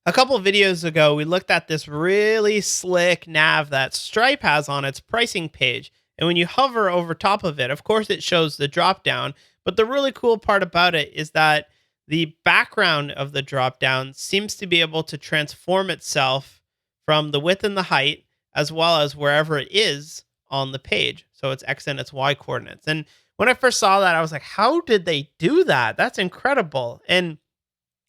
A couple of videos ago, we looked at this really slick nav that Stripe has on its pricing page. And when you hover over top of it, of course, it shows the drop down. But the really cool part about it is that the background of the drop down seems to be able to transform itself from the width and the height, as well as wherever it is on the page. So it's X and its Y coordinates. And when I first saw that, I was like, how did they do that? That's incredible. And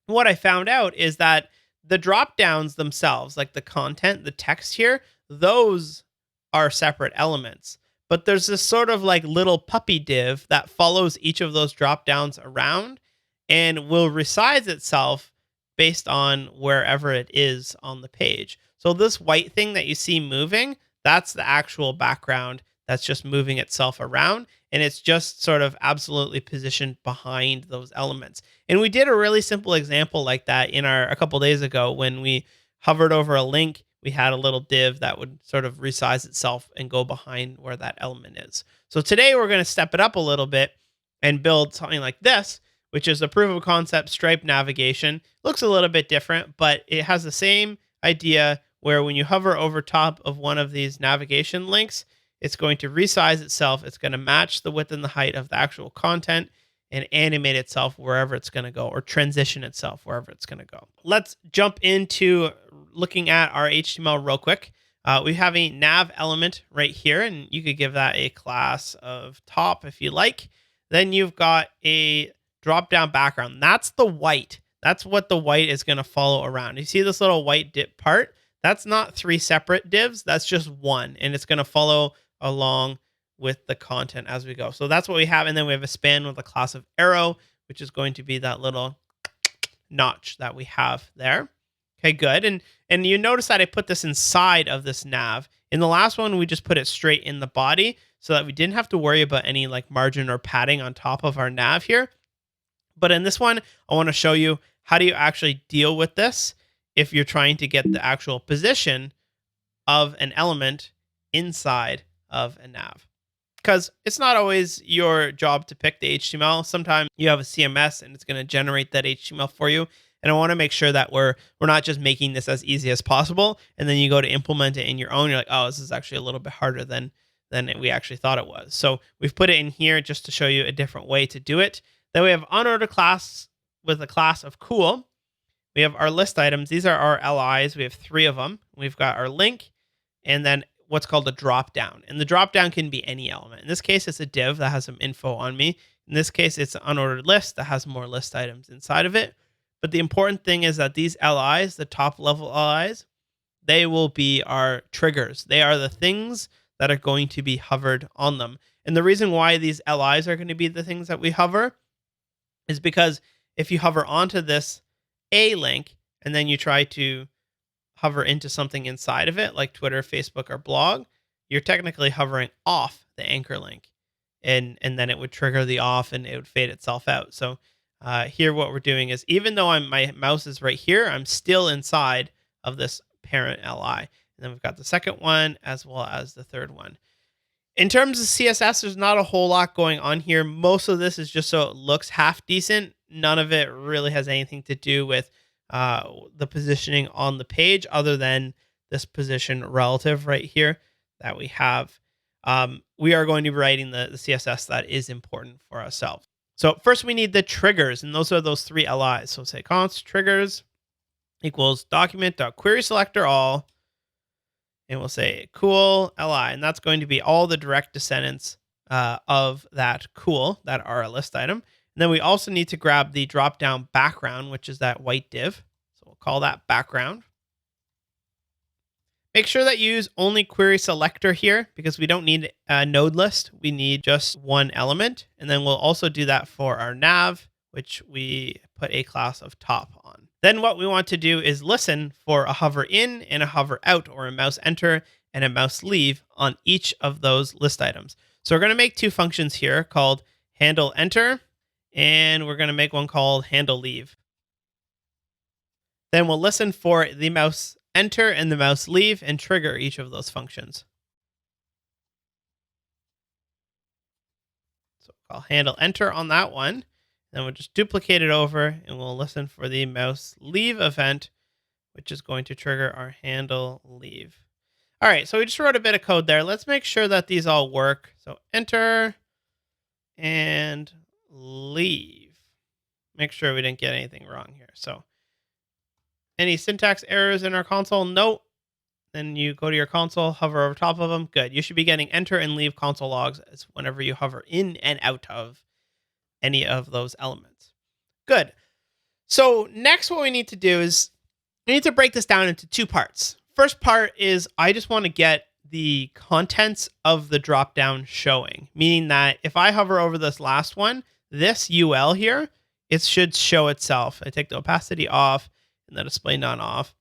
what I found out is that the drop downs themselves, like the content, the text here, those are separate elements. But there's this sort of like little puppy div that follows each of those drop downs around and will resize itself based on wherever it is on the page. So this white thing that you see moving, that's the actual background that's just moving itself around. And it's just sort of absolutely positioned behind those elements. And we did a really simple example like that in our a couple days ago when we hovered over a link. We had a little div that would sort of resize itself and go behind where that element is. So today we're going to step it up a little bit and build something like this, which is a proof of concept Stripe navigation. Looks a little bit different, but it has the same idea where when you hover over top of one of these navigation links, it's going to resize itself. It's going to match the width and the height of the actual content and animate itself wherever it's going to go, or transition itself wherever it's going to go. Let's jump into looking at our HTML real quick. We have a nav element right here, and you could give that a class of top if you like. Then you've got a drop down background. That's the white. That's what the white is going to follow around. You see this little white dip part? That's not three separate divs. That's just one, and it's going to follow along with the content as we go. So that's what we have. And then we have a span with a class of arrow, which is going to be that little notch that we have there. Okay, good. And you notice that I put this inside of this nav. In the last one, we just put it straight in the body so that we didn't have to worry about any like margin or padding on top of our nav here. But in this one, I want to show you how do you actually deal with this if you're trying to get the actual position of an element inside of a nav. Because it's not always your job to pick the HTML. Sometimes you have a CMS and it's going to generate that HTML for you. And I want to make sure that we're not just making this as easy as possible, and then you go to implement it in your own. You're like, oh, this is actually a little bit harder than we actually thought it was. So we've put it in here just to show you a different way to do it. Then we have unordered class with a class of cool. We have our list items. These are our LIs. We have 3 of them. We've got our link, and then what's called a drop down. And the drop down can be any element. In this case, it's a div that has some info on me. In this case, it's an unordered list that has more list items inside of it. But the important thing is that these LIs, the top level LIs, they will be our triggers. They are the things that are going to be hovered on them. And the reason why these LIs are going to be the things that we hover is because if you hover onto this A link and then you try to hover into something inside of it, like Twitter, Facebook, or blog, you're technically hovering off the anchor link. And then it would trigger the off and it would fade itself out. So here what we're doing is, even though my mouse is right here, I'm still inside of this parent LI. And then we've got the second one as well as the third one. In terms of CSS, there's not a whole lot going on here. Most of this is just so it looks half decent. None of it really has anything to do with the positioning on the page, other than this position relative right here that we have. We are going to be writing the CSS that is important for ourselves. So first we need the triggers, and those are those 3 LIs. So say const triggers equals document.querySelectorAll, and we'll say cool LI, and that's going to be all the direct descendants of that cool that are a list item. And then we also need to grab the drop down background, which is that white div. So we'll call that background. Make sure that you use only query selector here because we don't need a node list. We need just one element. And then we'll also do that for our nav, which we put a class of top on. Then what we want to do is listen for a hover in and a hover out, or a mouse enter and a mouse leave on each of those list items. So we're going to make 2 functions here called handle enter, and we're going to make one called handle leave. Then we'll listen for the mouse enter and the mouse leave and trigger each of those functions. So I'll handle enter on that one. Then we'll just duplicate it over and we'll listen for the mouse leave event which is going to trigger our handle leave. All right, so we just wrote a bit of code there. Let's make sure that these all work. So enter and leave. Make sure we didn't get anything wrong here. So any syntax errors in our console? No. Then you go to your console, hover over top of them. Good. You should be getting enter and leave console logs as whenever you hover in and out of any of those elements. Good. So next what we need to do is we need to break this down into two parts. First part is I just want to get the contents of the dropdown showing, meaning that if I hover over this last one, this UL here, it should show itself. I take the opacity off and the display none off.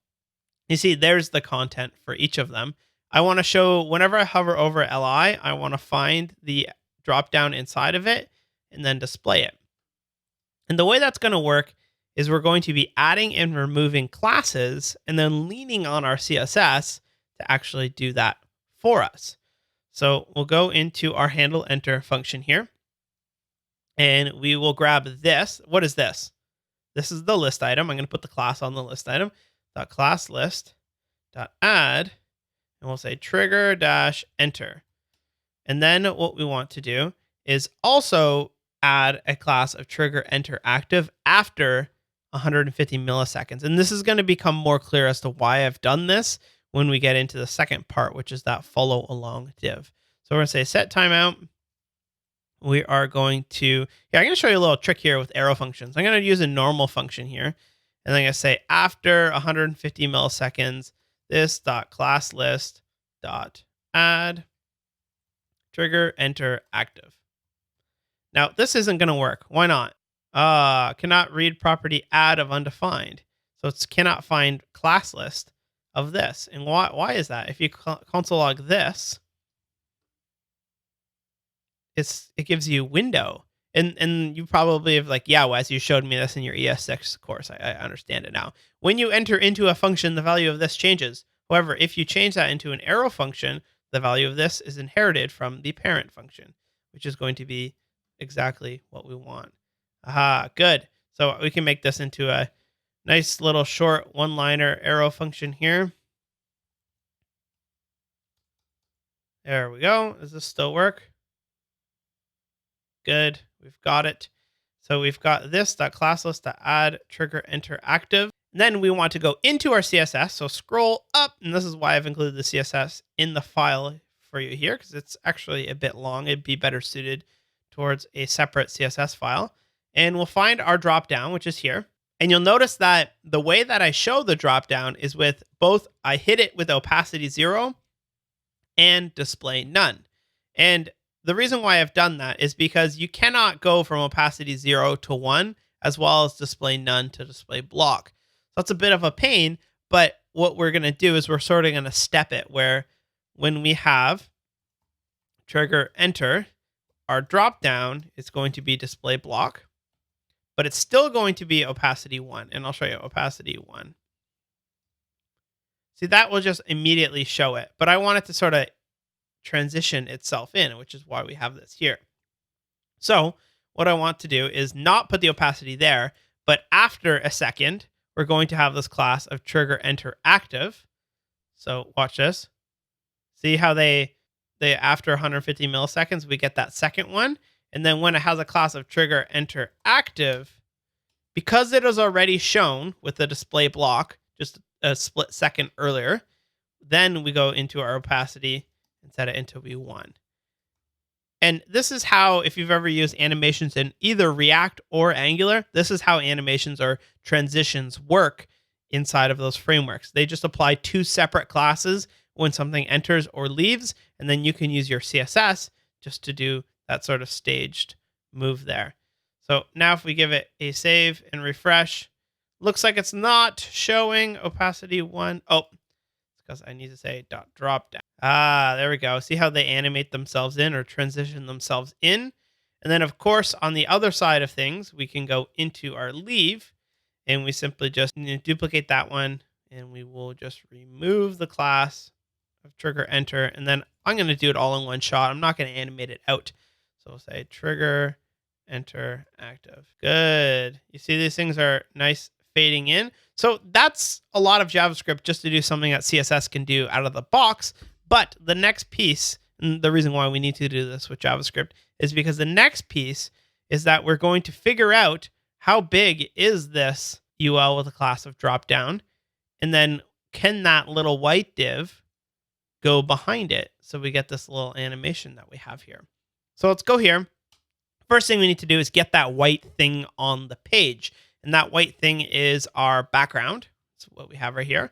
You see, there's the content for each of them. I want to show whenever I hover over LI, I want to find the dropdown inside of it and then display it. And the way that's going to work is we're going to be adding and removing classes and then leaning on our CSS to actually do that for us. So we'll go into our handle enter function here and we will grab this. What is this? This is the list item. I'm going to put the class on the list item. Class list add, and we'll say trigger dash enter. And then what we want to do is also add a class of trigger enter active after 150 milliseconds. And this is going to become more clear as to why I've done this when we get into the second part, which is that follow along div. So we're going to say set timeout. We are going to, I'm going to show you a little trick here with arrow functions. I'm going to use a normal function here. And then I'm going to say after 150 milliseconds, this dot class list dot add trigger enter active. Now this isn't going to work. Why not? Cannot read property add of undefined. So it cannot find class list of this. And why is that? If you console log this, it gives you window. And you probably have like, yeah, Wes, you showed me this in your ES6 course. I understand it now. When you enter into a function, the value of this changes. However, if you change that into an arrow function, the value of this is inherited from the parent function, which is going to be exactly what we want. Aha, good. So we can make this into a nice little short one-liner arrow function here. There we go. Does this still work? Good. We've got it. So we've got this class list to add trigger enter active. And then we want to go into our CSS. So scroll up, and this is why I've included the CSS in the file for you here, because it's actually a bit long. It'd be better suited towards a separate CSS file. And we'll find our dropdown, which is here. And you'll notice that the way that I show the dropdown is with both, I hit it with opacity 0 and display none. And the reason why I've done that is because you cannot go from opacity 0 to 1, as well as display none to display block. So it's a bit of a pain, but what we're going to do is we're sort of going to step it where when we have trigger enter, our dropdown is going to be display block, but it's still going to be opacity 1. And I'll show you opacity 1. See, that will just immediately show it, but I want it to sort of transition itself in, which is why we have this here. So what I want to do is not put the opacity there, but after a second, we're going to have this class of trigger enter active. So watch this. See how they after 150 milliseconds, we get that second one. And then when it has a class of trigger enter active, because it is already shown with the display block just a split second earlier, then we go into our opacity and set it into V1. And this is how, if you've ever used animations in either React or Angular, this is how animations or transitions work inside of those frameworks. They just apply two separate classes when something enters or leaves, and then you can use your CSS just to do that sort of staged move there. So now if we give it a save and refresh, looks like it's not showing opacity 1. Oh, because I need to say .dropdown. There we go. See how they animate themselves in or transition themselves in? And then, of course, on the other side of things, we can go into our leave, and we simply just duplicate that one, and we will just remove the class of trigger enter. And then I'm going to do it all in one shot. I'm not going to animate it out. So we'll say trigger enter active. Good. You see these things are nice, fading in. So that's a lot of JavaScript just to do something that CSS can do out of the box. But the next piece, and the reason why we need to do this with JavaScript is because the next piece is that we're going to figure out how big is this UL with a class of dropdown, and then can that little white div go behind it so we get this little animation that we have here. So let's go here. First thing we need to do is get that white thing on the page. And that white thing is our background. That's what we have right here.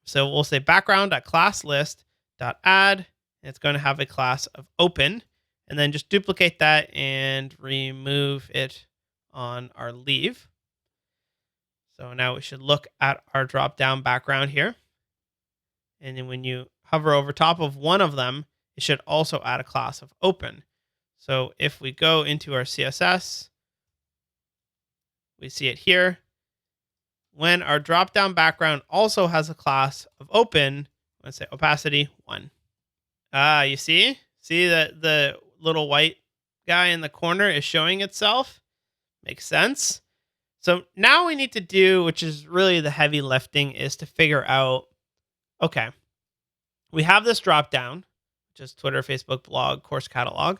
So we'll say background.classList.add. And it's going to have a class of open. And then just duplicate that and remove it on our leave. So now we should look at our drop-down background here. And then when you hover over top of one of them, it should also add a class of open. So if we go into our CSS, we see it here. When our drop-down background also has a class of open, let's say opacity 1. You see? See that the little white guy in the corner is showing itself? Makes sense. So now we need to do, which is really the heavy lifting, is to figure out, okay, we have this drop-down, which is Twitter, Facebook, blog, course catalog.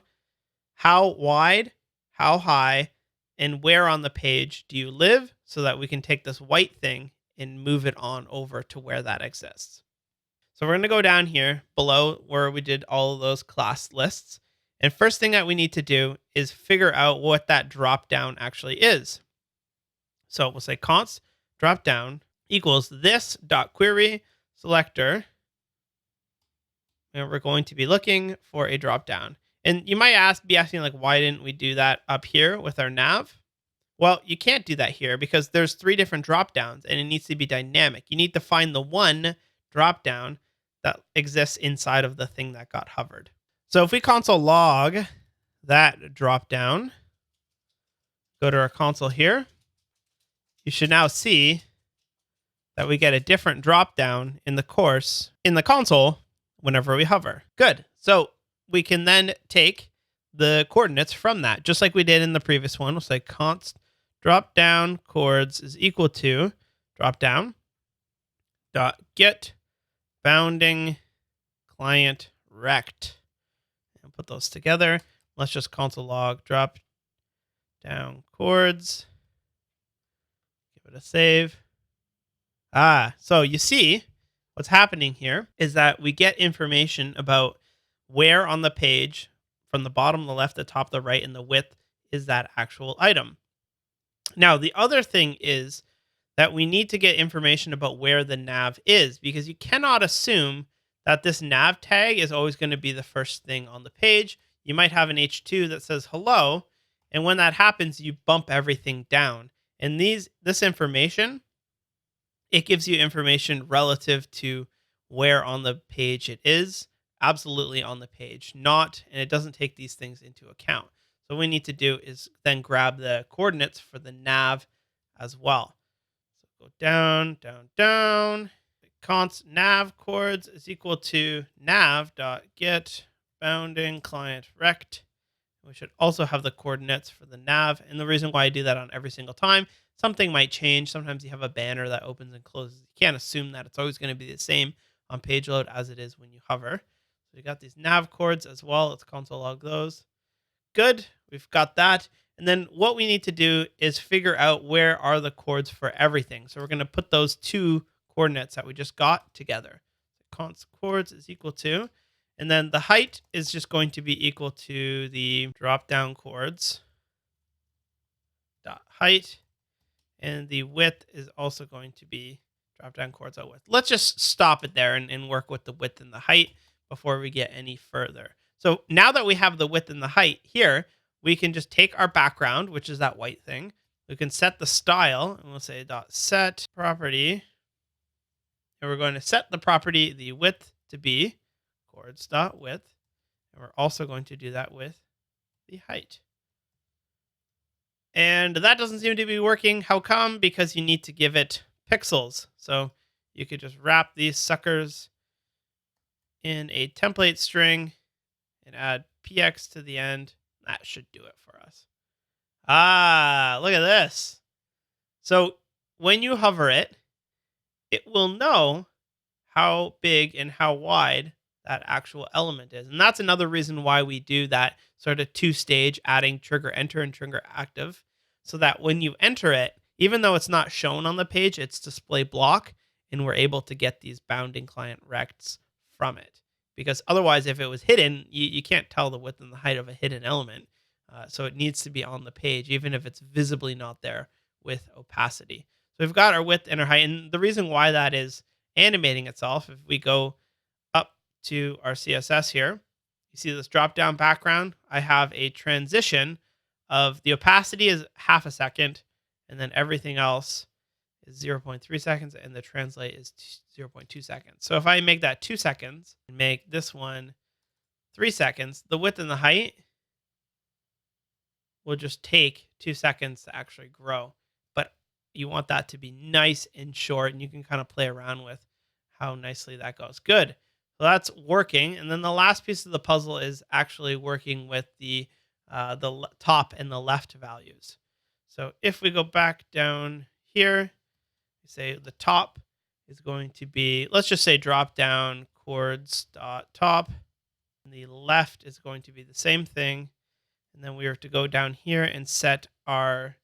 How wide, how high, and where on the page do you live so that we can take this white thing and move it on over to where that exists. So we're going to go down here below where we did all of those class lists. And first thing that we need to do is figure out what that drop down actually is. So we'll say const drop down equals this dot query selector. And we're going to be looking for a drop down. And you might be asking, like, why didn't we do that up here with our nav? Well, you can't do that here because there's 3 different drop downs and it needs to be dynamic. You need to find the one drop down that exists inside of the thing that got hovered. So if we console log that drop down, go to our console here, you should now see that we get a different drop down in the course in the console whenever we hover. Good. So we can then take the coordinates from that, just like we did in the previous one. We'll say const drop down chords is equal to drop down dot get bounding client rect, and put those together. Let's just console log drop down chords. Give it a save. So you see what's happening here is that we get information about where on the page, from the bottom, the left, the top, the right, and the width, is that actual item. Now, the other thing is that we need to get information about where the nav is, because you cannot assume that this nav tag is always going to be the first thing on the page. You might have an H2 that says hello, and when that happens, you bump everything down. And this information, it gives you information relative to where on the page it is. Absolutely on the page, and it doesn't take these things into account. So what we need to do is then grab the coordinates for the nav as well. So go down, down, down. Const nav chords is equal to nav.get bounding client rect. We should also have the coordinates for the nav. And the reason why I do that on every single time, something might change. Sometimes you have a banner that opens and closes. You can't assume that it's always going to be the same on page load as it is when you hover. We got these nav chords as well. Let's console log those. Good. We've got that. And then what we need to do is figure out where are the chords for everything. So we're going to put those 2 coordinates that we just got together. Const chords is equal to, and then the height is just going to be equal to the drop down chords dot height, and the width is also going to be drop down chords dot width. Let's just stop it there and work with the width and the height before we get any further. So now that we have the width and the height here, we can just take our background, which is that white thing. We can set the style, and we'll say dot set property. And we're going to set the property, the width, to be chords dot width. And we're also going to do that with the height. And that doesn't seem to be working. How come? Because you need to give it pixels. So you could just wrap these suckers in a template string and add px to the end. That should do it for us. Look at this. So when you hover it, it will know how big and how wide that actual element is. And that's another reason why we do that sort of two-stage adding trigger enter and trigger active, so that when you enter it, even though it's not shown on the page, it's display block, and we're able to get these bounding client rects from it. Because otherwise, if it was hidden, you can't tell the width and the height of a hidden element. So it needs to be on the page, even if it's visibly not there with opacity. So we've got our width and our height. And the reason why that is animating itself, if we go up to our CSS here, you see this drop down background. I have a transition of the opacity is half a second, and then everything else is 0.3 seconds, and the translate is 0.2 seconds. So if I make that 2 seconds and make this one 3 seconds, the width and the height will just take 2 seconds to actually grow. But you want that to be nice and short, and you can kind of play around with how nicely that goes. Good. So that's working. And then the last piece of the puzzle is actually working with the top and the left values. So if we go back down here, we say the top is going to be, let's just say drop down chords dot top. And the left is going to be the same thing. And then we have to go down here and set our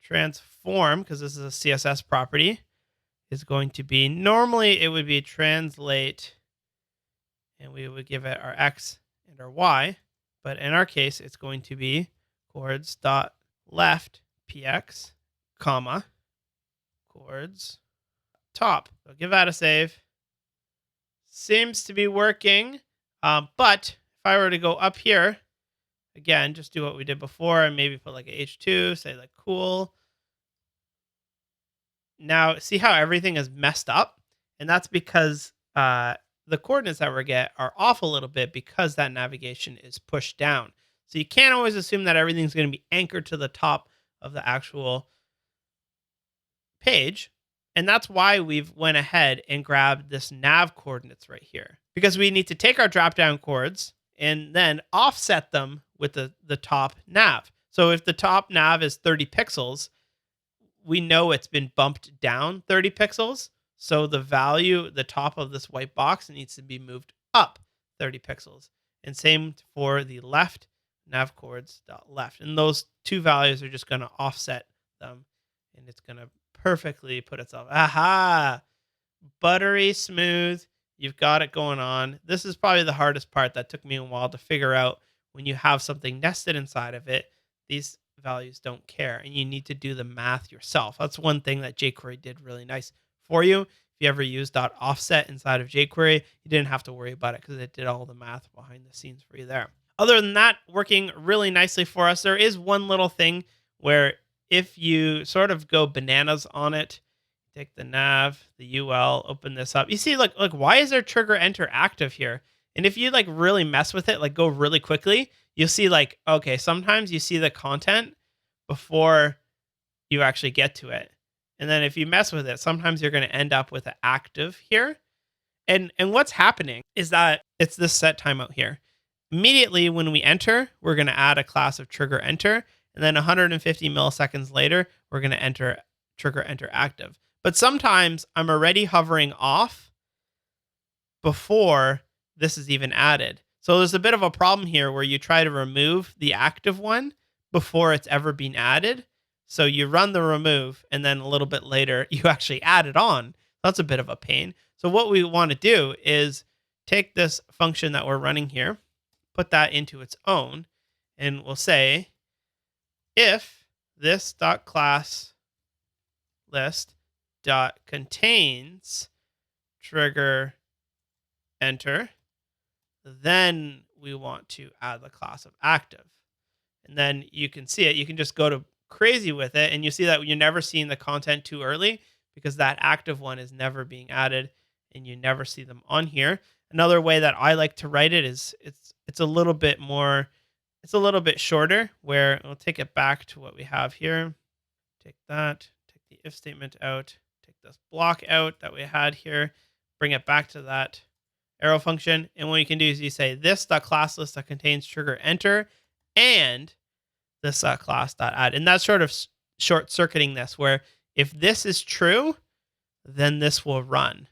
transform, because this is a CSS property, is going to be, normally it would be translate, and we would give it our X and our Y. But in our case, it's going to be chords dot left px, comma, chords top. So give that a save. Seems to be working. But if I were to go up here, again, just do what we did before and maybe put like a H2, say like cool. Now, see how everything is messed up? And that's because the coordinates that we get are off a little bit because that navigation is pushed down. So you can't always assume that everything's going to be anchored to the top of the actual page. And that's why we've went ahead and grabbed this nav coordinates right here, because we need to take our drop-down chords and then offset them with the top nav. So if the top nav is 30 pixels, we know it's been bumped down 30 pixels. So the value, the top of this white box, needs to be moved up 30 pixels. And same for the left nav chords dot left. And those two values are just going to offset them, and it's going to perfectly put itself. Aha! Buttery smooth. You've got it going on. This is probably the hardest part that took me a while to figure out. When you have something nested inside of it, these values don't care, and you need to do the math yourself. That's one thing that jQuery did really nice for you. If you ever use .offset inside of jQuery, you didn't have to worry about it because it did all the math behind the scenes for you there. Other than that, working really nicely for us. There is one little thing where if you sort of go bananas on it, take the nav, the UL, open this up. You see, like why is there trigger enter active here? And if you like really mess with it, like go really quickly, you'll see like, okay, sometimes you see the content before you actually get to it. And then if you mess with it, sometimes you're going to end up with an active here. And what's happening is that it's this set timeout here. Immediately when we enter, we're going to add a class of trigger enter. And then 150 milliseconds later, we're going to enter trigger enter active. But sometimes I'm already hovering off before this is even added. So there's a bit of a problem here where you try to remove the active one before it's ever been added. So you run the remove, and then a little bit later, you actually add it on. That's a bit of a pain. So what we want to do is take this function that we're running here, put that into its own, and we'll say if this dot class list dot contains trigger enter, then we want to add the class of active. And then you can see it. You can just go to crazy with it, and you see that you're never seeing the content too early because that active one is never being added, and you never see them on here. Another way that I like to write it is it's a little bit more, it's a little bit shorter, where we'll take it back to what we have here. Take that, take the if statement out, take this block out that we had here, bring it back to that arrow function. And what you can do is you say this class list that contains trigger enter and this class dot add. And that's sort of short circuiting this, where If this is true, then this will run.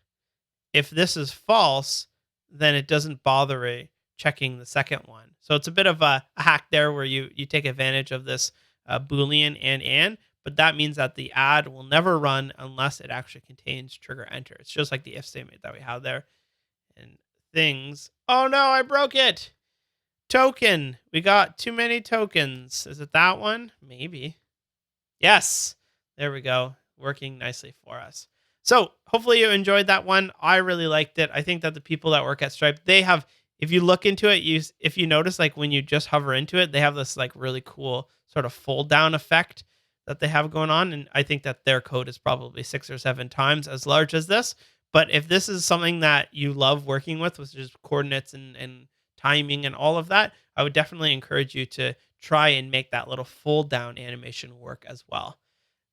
If this is false, then it doesn't bother checking the second one. So it's a bit of a hack there where you take advantage of this Boolean and, but that means that the add will never run unless it actually contains trigger enter. It's just like the if statement that we have there. And things. Oh no, I broke it. Token. We got too many tokens. Is it that one? Maybe. Yes. There we go. Working nicely for us. So hopefully you enjoyed that one. I really liked it. I think that the people that work at Stripe, they have, if you look into it, if you notice, like when you just hover into it, they have this like really cool sort of fold down effect that they have going on. And I think that their code is probably 6 or 7 times as large as this. But if this is something that you love working with, which is coordinates and timing and all of that, I would definitely encourage you to try and make that little fold down animation work as well.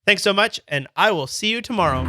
Thanks so much, and I will see you tomorrow.